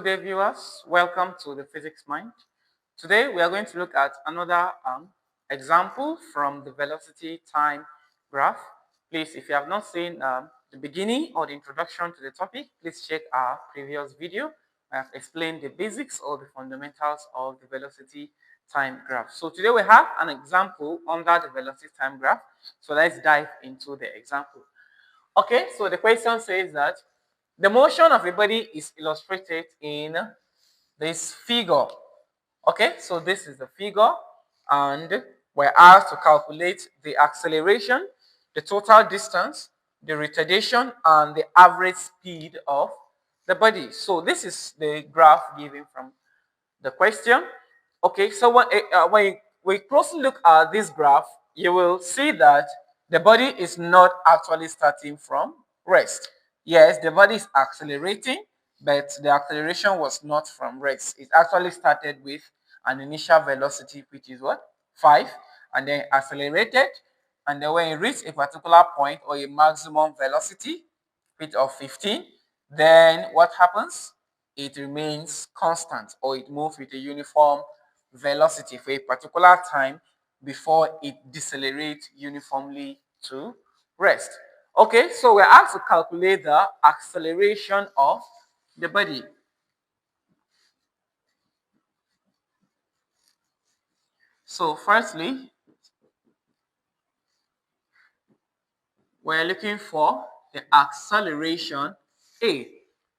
day, viewers. Welcome to the Physics Mind. Today, we are going to look at another example from the velocity time graph. Please, if you have not seen the beginning or the introduction to the topic, please check our previous video. I have explained the basics or the fundamentals of the velocity time graph. So today we have an example under the velocity time graph. So let's dive into the example. Okay, so the question says that the motion of a body is illustrated in this figure. Okay, so this is the figure, and we're asked to calculate the acceleration, the total distance, the retardation, and the average speed of the body. So this is the graph given from the question. Okay, so when we closely look at this graph, you will see that the body is not actually starting from rest. Yes, the body is accelerating, but the acceleration was not from rest. It actually started with an initial velocity, which is what? 5, and then accelerated, and then when it reached a particular point or a maximum velocity, which of 15, then what happens? It remains constant, or it moves with a uniform velocity for a particular time before it decelerates uniformly to rest. Okay, so we're asked to calculate the acceleration of the body. So firstly, we're looking for the acceleration A.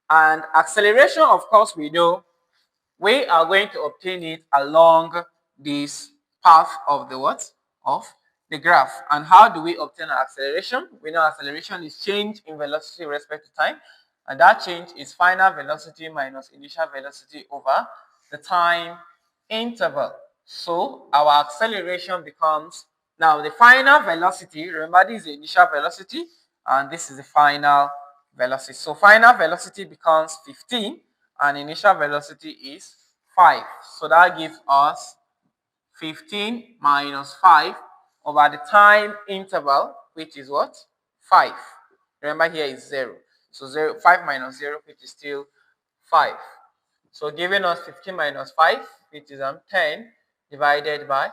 And acceleration, of course, we know we are going to obtain it along this path of the what? Of the graph. And how do we obtain acceleration? We know acceleration is change in velocity with respect to time. And that change is final velocity minus initial velocity over the time interval. So our acceleration becomes, now the final velocity, remember this is the initial velocity and this is the final velocity. So final velocity becomes 15 and initial velocity is 5. So that gives us 15 minus 5 over the time interval, which is what? 5. Remember here is 0. So 5 minus 0, which is still 5. So giving us 15 minus 5, which is 10 divided by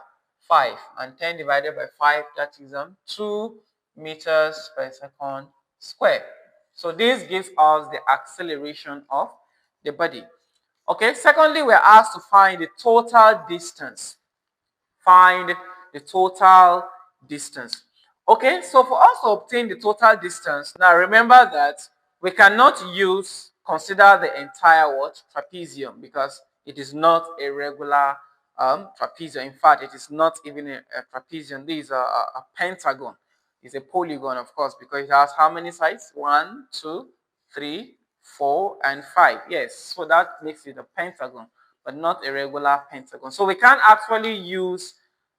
5. And 10 divided by 5, that is 2 meters per second square. So this gives us the acceleration of the body. Okay, secondly, we're asked to find the total distance. Find the total distance. Okay, so for us to obtain the total distance, now remember that we cannot consider the entire what? Trapezium, because it is not a regular trapezium. In fact, it is not even a trapezium. This is a pentagon. It's a polygon, of course, because it has how many sides? 1, 2, 3, 4, and 5. Yes, so that makes it a pentagon, but not a regular pentagon. So we can't actually use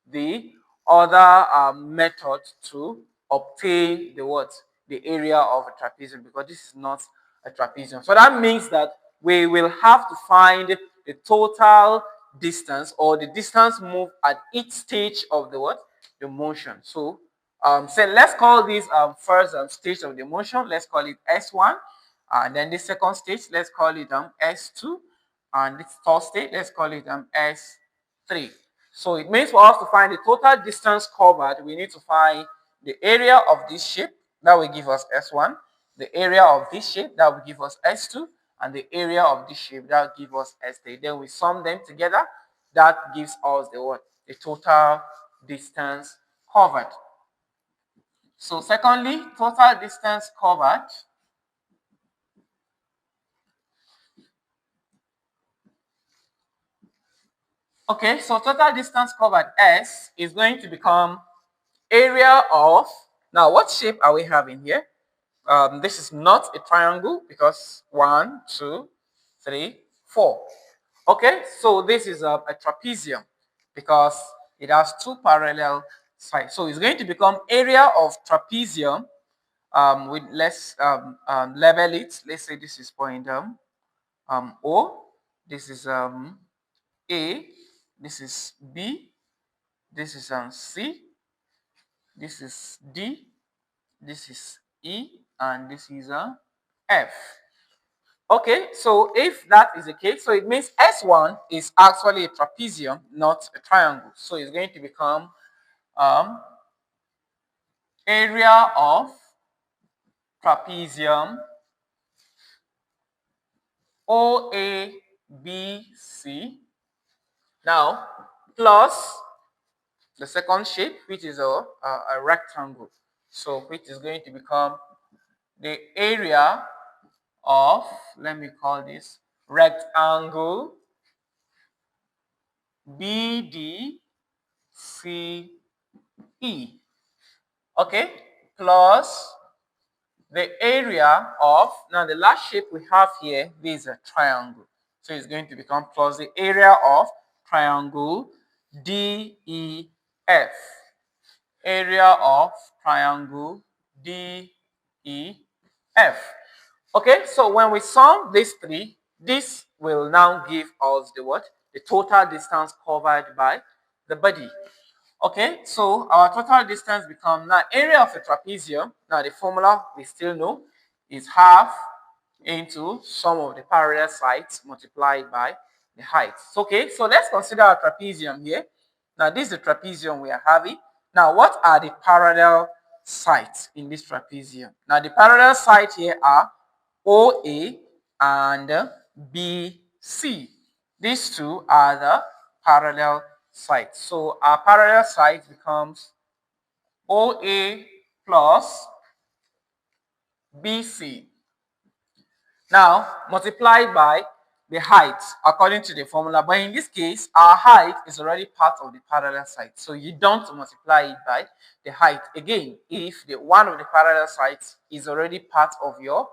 the other method to obtain the what? The area of a trapezium, because this is not a trapezium. So that means that we will have to find the total distance, or the distance moved at each stage of the what? The motion. So let's call this first stage of the motion, let's call it S1. And then the second stage, let's call it S2. And this third stage, let's call it S3. So it means for us to find the total distance covered, we need to find the area of this shape, that will give us S1, the area of this shape, that will give us S2, and the area of this shape, that will give us S3. Then we sum them together, that gives us the what? The total distance covered. So secondly, total distance covered. Okay, so total distance covered S is going to become area of, now what shape are we having here? This is not a triangle because 1, 2, 3, 4. Okay, so this is a trapezium because it has two parallel sides. So it's going to become area of trapezium. Let's level it. Let's say this is point O. This is A. This is B. This is C. This is D. This is E, and this is F. Okay, so if that is the case, so it means S1 is actually a trapezium, not a triangle. So it's going to become area of trapezium OABC. Now, plus the second shape, which is a rectangle. So which is going to become the area of, let me call this rectangle BDCE. Okay, plus the area of, now the last shape we have here, this is a triangle. So it's going to become plus the area of triangle DEF. Area of triangle DEF. Okay, so when we sum these three, this will now give us the what? The total distance covered by the body. Okay, so our total distance becomes now area of a trapezium. Now the formula we still know is half into sum of the parallel sides multiplied by the height. Okay, so let's consider our trapezium here. Now this is the trapezium we are having. Now what are the parallel sides in this trapezium? Now the parallel sides here are OA and BC. These two are the parallel sides. So our parallel side becomes OA plus BC. Now multiplied by the height according to the formula, but in this case our height is already part of the parallel side, so you don't multiply it by the height again if the one of the parallel sides is already part of your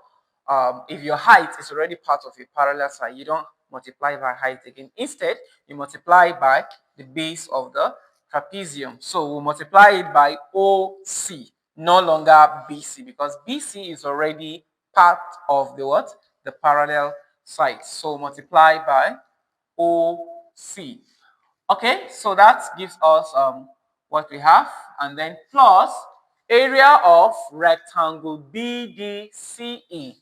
if your height is already part of your parallel side, you don't multiply by height again. Instead you multiply by the base of the trapezium, so we'll multiply it by OC, no longer BC, because BC is already part of the what? The parallel side. So multiply by OC. Okay, so that gives us what we have, and then plus area of rectangle BDCE.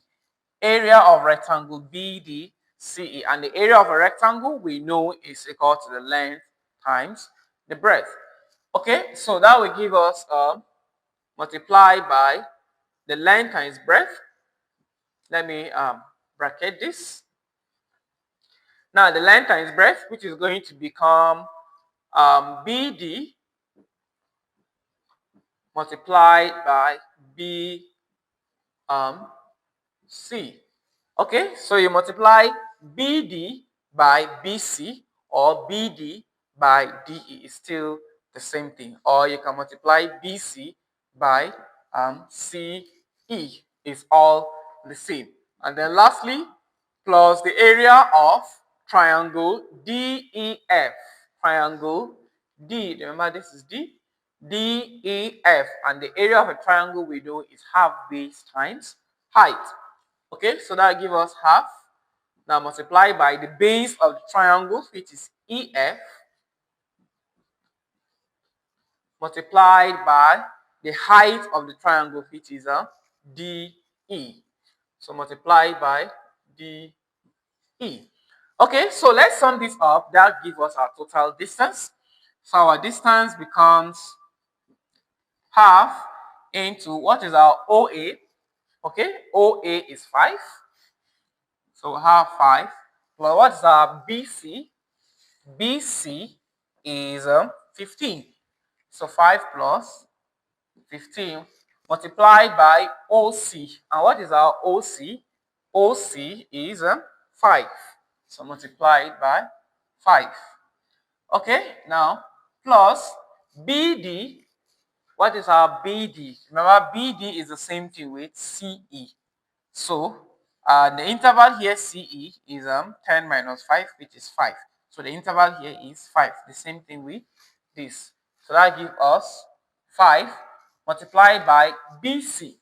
Area of rectangle BDCE, and the area of a rectangle we know is equal to the length times the breadth. Okay, so that will give us multiply by the length times breadth. Let me bracket this. Now the length times breadth, which is going to become BD multiplied by BC. Okay, so you multiply BD by BC or BD by DE is still the same thing, or you can multiply BC by CE, is all the same. And then lastly, plus the area of triangle DEF. Triangle D, remember this is D, DEF, and the area of a triangle we know is half base times height. Okay, so that gives us half. Now multiply by the base of the triangle, which is EF, multiplied by the height of the triangle, which is DE. So multiply by DE. Okay, so let's sum this up. That gives us our total distance. So our distance becomes half into what is our OA. Okay, OA is 5. So half 5 plus what is our BC? BC is 15. So 5 plus 15 multiplied by OC. And what is our OC? OC is 5. So multiplied by 5. Okay, now plus BD. What is our BD? Remember, BD is the same thing with CE. So the interval here CE is 10 minus 5, which is 5. So the interval here is 5. The same thing with this. So that gives us 5 multiplied by BC.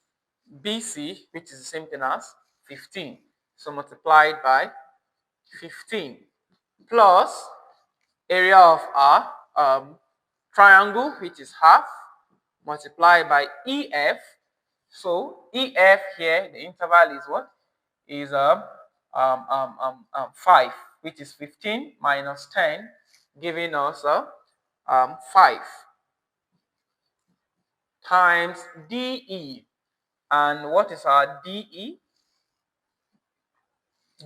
BC, which is the same thing as 15. So multiplied by 15 plus area of our triangle, which is half, multiplied by EF. So EF here, the interval is what? Is 5, which is 15 minus 10, giving us 5 times DE. And what is our DE?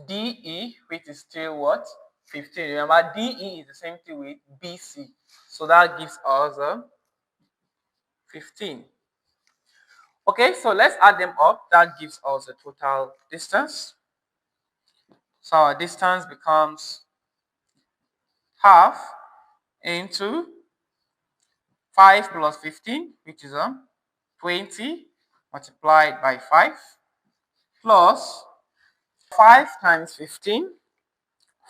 DE, which is still what? 15. Remember, DE is the same thing with BC. So that gives us 15. Okay, so let's add them up. That gives us the total distance. So our distance becomes half into 5 plus 15, which is 20 multiplied by 5, plus 5 times 15,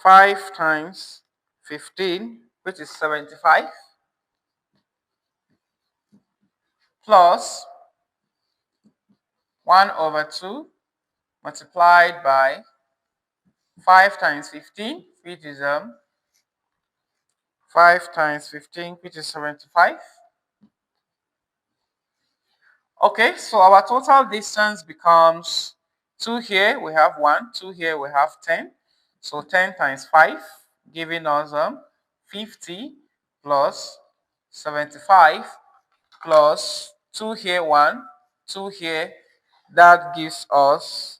5 times 15, which is 75, plus 1 over 2 multiplied by 5 times 15, which is 5 times 15, which is 75. Okay, so our total distance becomes 2 here, we have 1, 2 here, we have 10. So 10 times 5, giving us 50 plus 75 plus 2 here, 1, 2 here. That gives us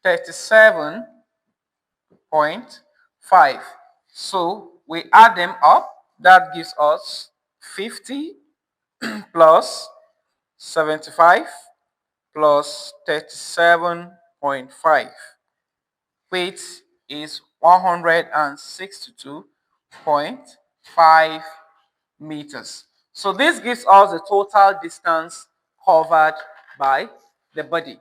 37.5. So we add them up. That gives us 50 plus 75 plus 37.5, which is 162.5 meters. So this gives us the total distance covered by the body.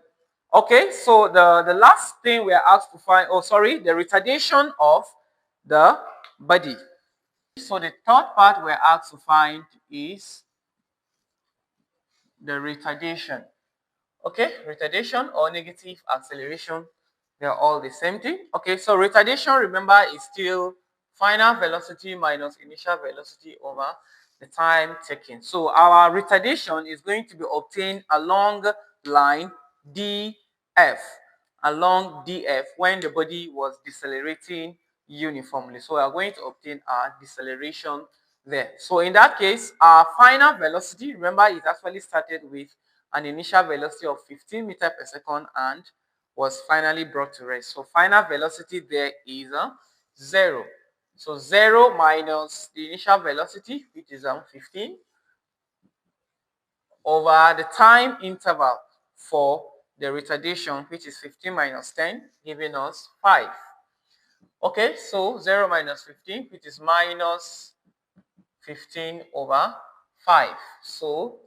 Okay, so the last thing we are asked to find, the retardation of the body. So the third part we're asked to find is the retardation. Okay, retardation or negative acceleration, they are all the same thing. Okay, so retardation, remember, is still final velocity minus initial velocity over the time taken. So our retardation is going to be obtained along line DF, along DF when the body was decelerating uniformly. So we are going to obtain our deceleration there. So in that case, our final velocity, remember, it actually started with an initial velocity of 15 meters per second and was finally brought to rest. So final velocity there is 0. So 0 minus the initial velocity, which is 15, over the time interval for the retardation, which is 15 minus 10, giving us 5. Okay, so 0 minus 15, which is minus 15 over 5. So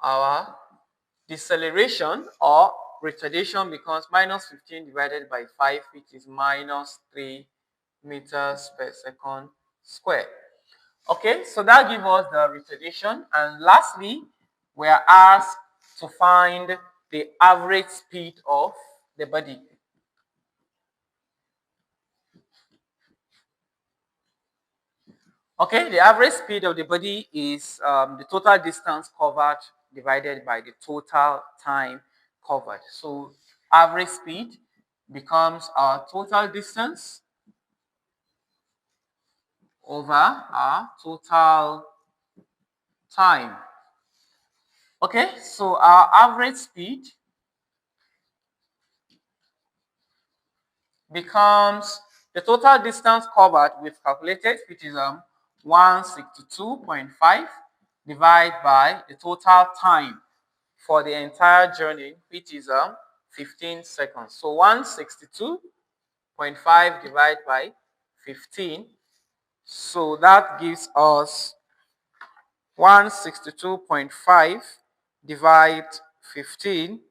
our deceleration or retardation becomes minus 15 divided by 5, which is minus 3 meters per second squared. Okay, so that gives us the retardation. And lastly, we are asked to find the average speed of the body. Okay, the average speed of the body is the total distance covered divided by the total time covered. So average speed becomes our total distance over our total time. Okay, so our average speed becomes the total distance covered we've calculated, which is 162.5 divided by the total time for the entire journey, which is 15 seconds. So 162.5 divided by 15. So that gives us 162.5 divided 15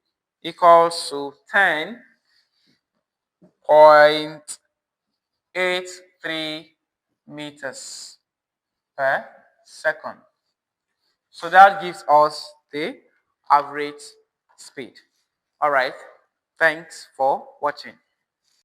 equals to 10.83 meters per second. So that gives us the average speed. All right. Thanks for watching.